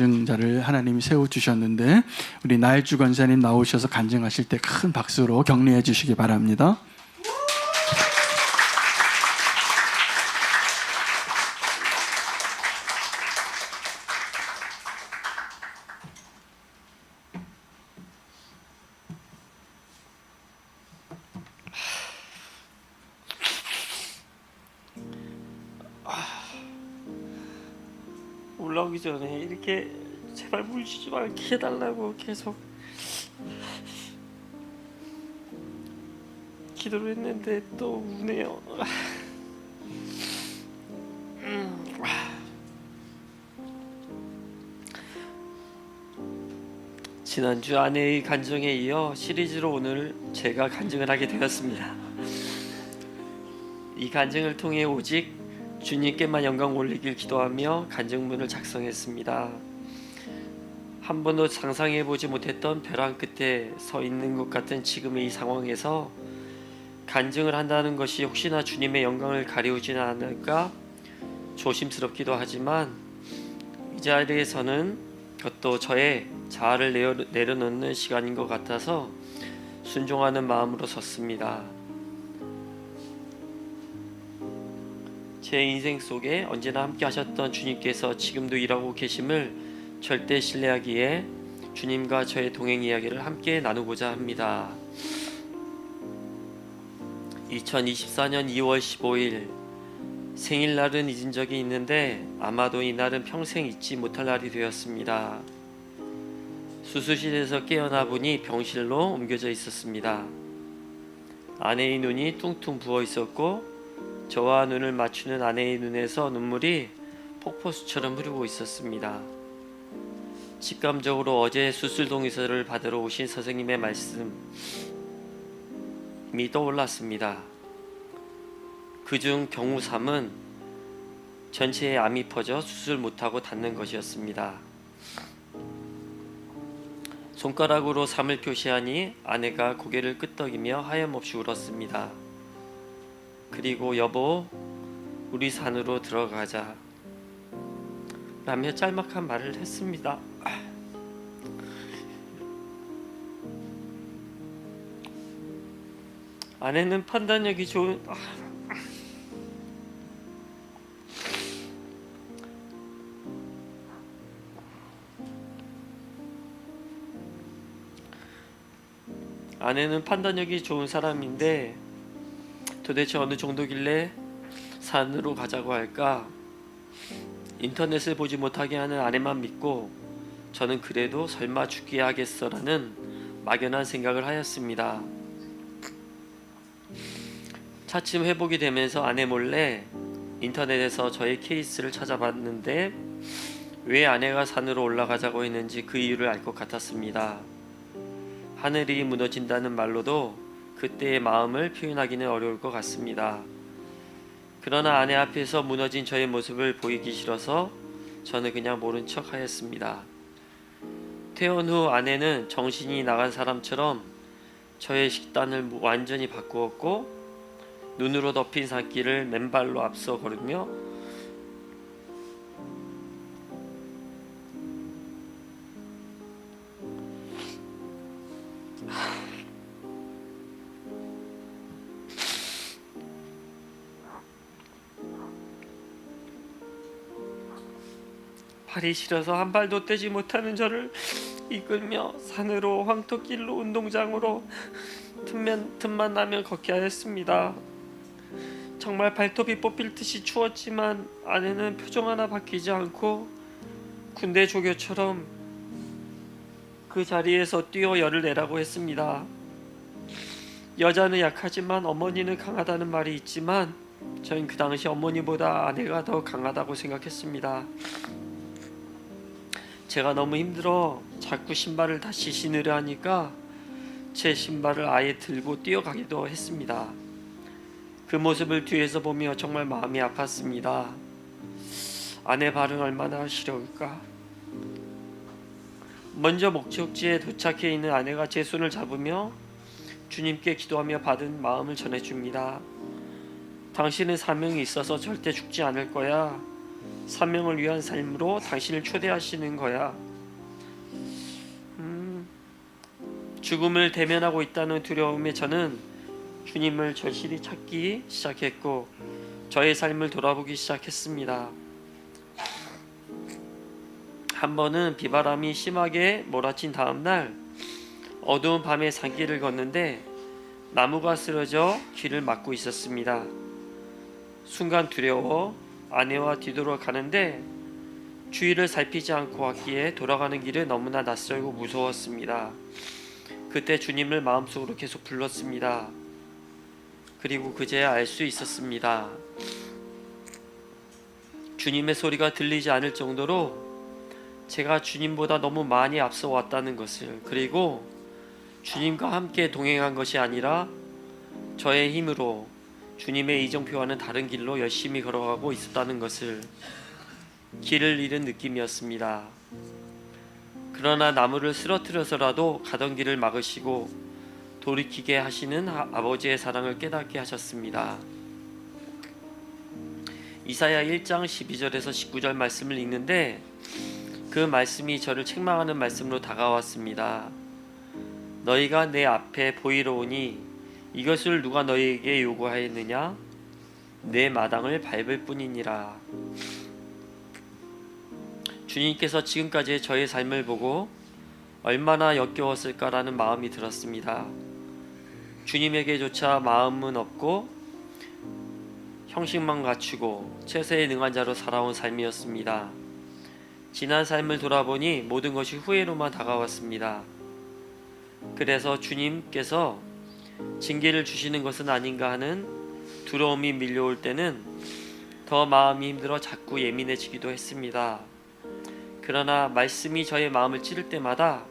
간증자를 하나님이 세워주셨는데 우리 나일주 권사님 나오셔서 간증하실 때 큰 박수로 격려해 주시기 바랍니다. 올라오기 전에 이렇게 제발 물 주지 말게 해달라고 계속 기도를 했는데 또 우네요. 지난주 아내의 간증에 이어 시리즈로 오늘 제가 간증을 하게 되었습니다. 이 간증을 통해 오직 주님께만 영광 올리길 기도하며 간증문을 작성했습니다. 한 번도 상상해보지 못했던 벼랑 끝에 서 있는 것 같은 지금의 이 상황에서 간증을 한다는 것이 혹시나 주님의 영광을 가리우지는 않을까 조심스럽기도 하지만 이 자리에서는 그것도 저의 자아를 내려놓는 시간인 것 같아서 순종하는 마음으로 섰습니다. 제 인생 속에 언제나 함께 하셨던 주님께서 지금도 일하고 계심을 절대 신뢰하기에 주님과 저의 동행 이야기를 함께 나누고자 합니다. 2024년 2월 15일 생일날은 잊은 적이 있는데 아마도 이날은 평생 잊지 못할 날이 되었습니다. 수술실에서 깨어나 보니 병실로 옮겨져 있었습니다. 아내의 눈이 퉁퉁 부어 있었고 저와 눈을 맞추는 아내의 눈에서 눈물이 폭포수처럼 흐르고 있었습니다. 직감적으로 어제 수술 동의서를 받으러 오신 선생님의 말씀이 떠올랐습니다. 그중 경우 3은 전체에 암이 퍼져 수술 못하고 닫는 것이었습니다. 손가락으로 3을 표시하니 아내가 고개를 끄덕이며 하염없이 울었습니다. 그리고 여보, 우리 산으로 들어가자 라며 짤막한 말을 했습니다. 아내는 판단력이 좋은 아내는 판단력이 좋은 사람인데 도대체 어느 정도길래 산으로 가자고 할까? 인터넷을 보지 못하게 하는 아내만 믿고 저는 그래도 설마 죽게 하겠어라는 막연한 생각을 하였습니다. 차츰 회복이 되면서 아내 몰래 인터넷에서 저의 케이스를 찾아봤는데 왜 아내가 산으로 올라가자고 했는지 그 이유를 알 것 같았습니다. 하늘이 무너진다는 말로도 그때의 마음을 표현하기는 어려울 것 같습니다. 그러나 아내 앞에서 무너진 저의 모습을 보이기 싫어서 저는 그냥 모른 척 하였습니다. 퇴원 후 아내는 정신이 나간 사람처럼 저의 식단을 완전히 바꾸었고 눈으로 덮인 산길을 맨발로 앞서 걸으며 발이 시려서 한 발도 떼지 못하는 저를 이끌며 산으로 황토길로 운동장으로 틈만 나면 걷게 하였습니다. 정말 발톱이 뽑힐 듯이 추웠지만 아내는 표정 하나 바뀌지 않고 군대 조교처럼 그 자리에서 뛰어 열을 내라고 했습니다. 여자는 약하지만 어머니는 강하다는 말이 있지만 저는 그 당시 어머니보다 아내가 더 강하다고 생각했습니다. 제가 너무 힘들어 자꾸 신발을 다시 신으려 하니까 제 신발을 아예 들고 뛰어가기도 했습니다. 그 모습을 뒤에서 보며 정말 마음이 아팠습니다. 아내 발은 얼마나 시려울까. 먼저 목적지에 도착해 있는 아내가 제 손을 잡으며 주님께 기도하며 받은 마음을 전해줍니다. 당신은 사명이 있어서 절대 죽지 않을 거야. 사명을 위한 삶으로 당신을 초대하시는 거야. 죽음을 대면하고 있다는 두려움에 저는 주님을 절실히 찾기 시작했고 저의 삶을 돌아보기 시작했습니다. 한 번은 비바람이 심하게 몰아친 다음 날 어두운 밤에 산길을 걷는데 나무가 쓰러져 길을 막고 있었습니다. 순간 두려워 아내와 뒤돌아 가는데 주위를 살피지 않고 왔기에 돌아가는 길은 너무나 낯설고 무서웠습니다. 그때 주님을 마음속으로 계속 불렀습니다. 그리고 그제야 알 수 있었습니다. 주님의 소리가 들리지 않을 정도로 제가 주님보다 너무 많이 앞서 왔다는 것을, 그리고 주님과 함께 동행한 것이 아니라 저의 힘으로 주님의 이정표와는 다른 길로 열심히 걸어가고 있었다는 것을, 길을 잃은 느낌이었습니다. 그러나 나무를 쓰러뜨려서라도 가던 길을 막으시고 돌이키게 하시는 아버지의 사랑을 깨닫게 하셨습니다. 이사야 1장 12절에서 19절 말씀을 읽는데 그 말씀이 저를 책망하는 말씀으로 다가왔습니다. 너희가 내 앞에 보이러 오니 이것을 누가 너희에게 요구하였느냐? 내 마당을 밟을 뿐이니라. 주님께서 지금까지의 저의 삶을 보고 얼마나 역겨웠을까라는 마음이 들었습니다. 주님에게조차 마음은 없고 형식만 갖추고 최세에 능한 자로 살아온 삶이었습니다. 지난 삶을 돌아보니 모든 것이 후회로만 다가왔습니다. 그래서 주님께서 징계를 주시는 것은 아닌가 하는 두려움이 밀려올 때는 더 마음이 힘들어 자꾸 예민해지기도 했습니다. 그러나 말씀이 저의 마음을 찌를 때마다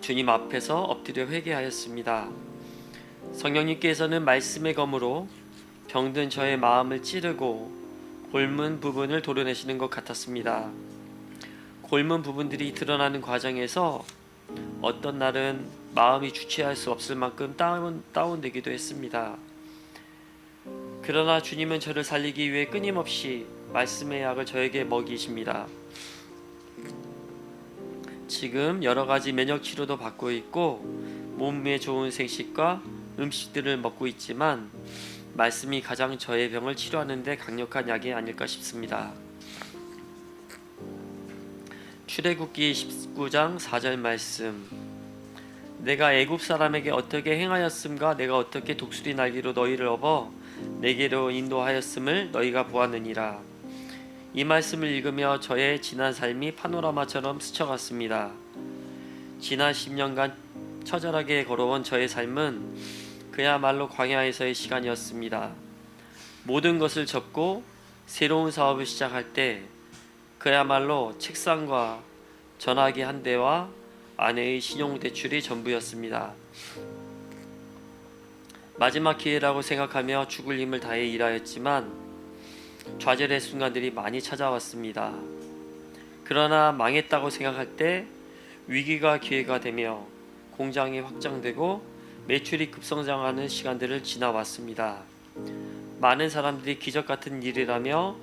주님 앞에서 엎드려 회개하였습니다. 성령님께서는 말씀의 검으로 병든 저의 마음을 찌르고 곪은 부분을 도려내시는 것 같았습니다. 곪은 부분들이 드러나는 과정에서 어떤 날은 마음이 주체할 수 없을 만큼 다운되기도 했습니다. 그러나 주님은 저를 살리기 위해 끊임없이 말씀의 약을 저에게 먹이십니다. 지금 여러 가지 면역 치료도 받고 있고 몸에 좋은 생식과 음식들을 먹고 있지만 말씀이 가장 저의 병을 치료하는 데 강력한 약이 아닐까 싶습니다. 출애굽기 19장 4절 말씀. 내가 애굽 사람에게 어떻게 행하였음과 내가 어떻게 독수리 날개로 너희를 업어 내게로 인도하였음을 너희가 보았느니라. 이 말씀을 읽으며 저의 지난 삶이 파노라마처럼 스쳐갔습니다. 지난 10년간 처절하게 걸어온 저의 삶은 그야말로 광야에서의 시간이었습니다. 모든 것을 접고 새로운 사업을 시작할 때 그야말로 책상과 전화기 한 대와 아내의 신용대출이 전부였습니다. 마지막 기회라고 생각하며 죽을 힘을 다해 일하였지만 좌절의 순간들이 많이 찾아왔습니다. 그러나 망했다고 생각할 때 위기가 기회가 되며 공장이 확장되고 매출이 급성장하는 시간들을 지나왔습니다. 많은 사람들이 기적 같은 일이라며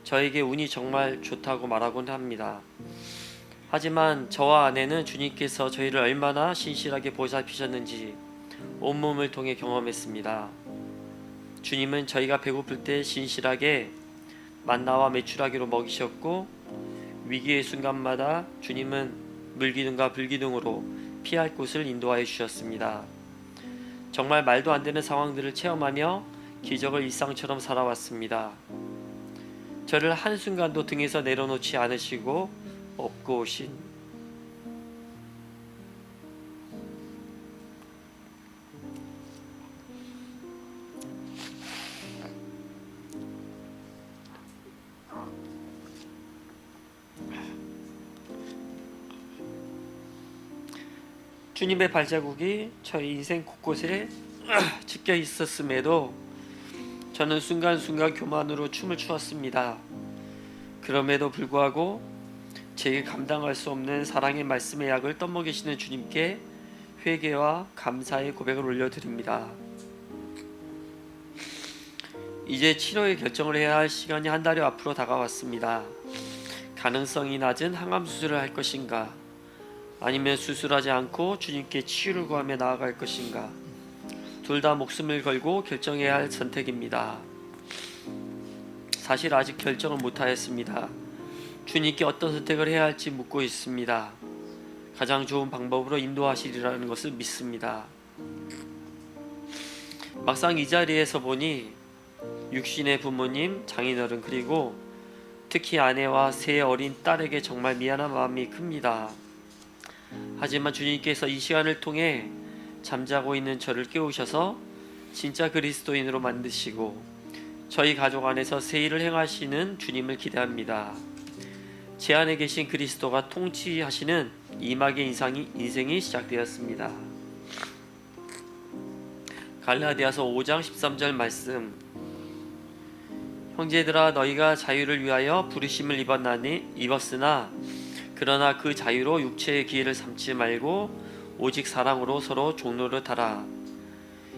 저에게 운이 정말 좋다고 말하곤 합니다. 하지만 저와 아내는 주님께서 저희를 얼마나 신실하게 보살피셨는지 온몸을 통해 경험했습니다. 주님은 저희가 배고플 때 신실하게 만나와 메추라기로 먹이셨고 위기의 순간마다 주님은 물기둥과 불기둥으로 피할 곳을 인도하여 주셨습니다. 정말 말도 안 되는 상황들을 체험하며 기적을 일상처럼 살아왔습니다. 저를 한순간도 등에서 내려놓지 않으시고 업고 오신 주님의 발자국이 저의 인생 곳곳에 찍혀 있었음에도 저는 순간순간 교만으로 춤을 추었습니다. 그럼에도 불구하고 제게 감당할 수 없는 사랑의 말씀의 약을 떠먹이시는 주님께 회개와 감사의 고백을 올려드립니다. 이제 치료의 결정을 해야 할 시간이 한 달여 앞으로 다가왔습니다. 가능성이 낮은 항암 수술을 할 것인가, 아니면 수술하지 않고 주님께 치유를 구하며 나아갈 것인가, 둘 다 목숨을 걸고 결정해야 할 선택입니다. 사실 아직 결정을 못하였습니다. 주님께 어떤 선택을 해야 할지 묻고 있습니다. 가장 좋은 방법으로 인도하시리라는 것을 믿습니다. 막상 이 자리에서 보니 육신의 부모님, 장인어른, 그리고 특히 아내와 세 어린 딸에게 정말 미안한 마음이 큽니다. 하지만 주님께서 이 시간을 통해 잠자고 있는 저를 깨우셔서 진짜 그리스도인으로 만드시고 저희 가족 안에서 새 일을 행하시는 주님을 기대합니다. 제 안에 계신 그리스도가 통치하시는 이막의 인생이 시작되었습니다. 갈라디아서 5장 13절 말씀. 형제들아, 너희가 자유를 위하여 부르심을 입었으나 그러나 그 자유로 육체의 기회를 삼지 말고 오직 사랑으로 서로 종노릇하라.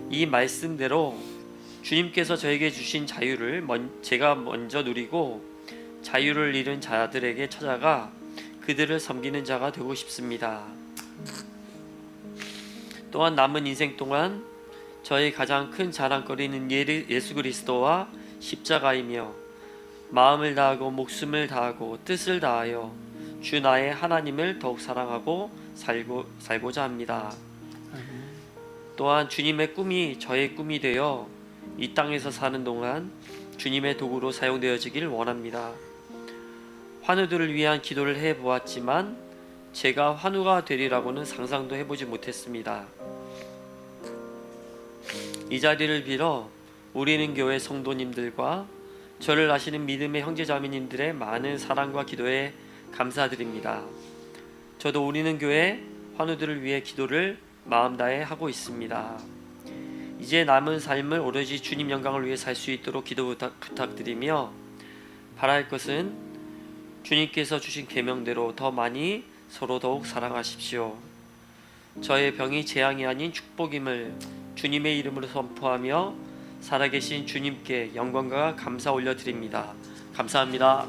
이 말씀대로 주님께서 저에게 주신 자유를 제가 먼저 누리고 자유를 잃은 자들에게 찾아가 그들을 섬기는 자가 되고 싶습니다. 또한 남은 인생 동안 저의 가장 큰 자랑거리는 예수 그리스도와 십자가이며 마음을 다하고 목숨을 다하고 뜻을 다하여 주 나의 하나님을 더욱 사랑하고 살고자 합니다. 또한 주님의 꿈이 저의 꿈이 되어 이 땅에서 사는 동안 주님의 도구로 사용되어지길 원합니다. 환우들을 위한 기도를 해보았지만 제가 환우가 되리라고는 상상도 해보지 못했습니다. 이 자리를 빌어 우리는 교회 성도님들과 저를 아시는 믿음의 형제자매님들의 많은 사랑과 기도에 감사드립니다. 저도 우리는 교회 환우들을 위해 기도를 마음 다해 하고 있습니다. 이제 남은 삶을 오로지 주님 영광을 위해 살 수 있도록 기도 부탁드리며 바랄 것은 주님께서 주신 계명대로 더 많이 서로 더욱 사랑하십시오. 저의 병이 재앙이 아닌 축복임을 주님의 이름으로 선포하며 살아계신 주님께 영광과 감사 올려드립니다. 감사합니다.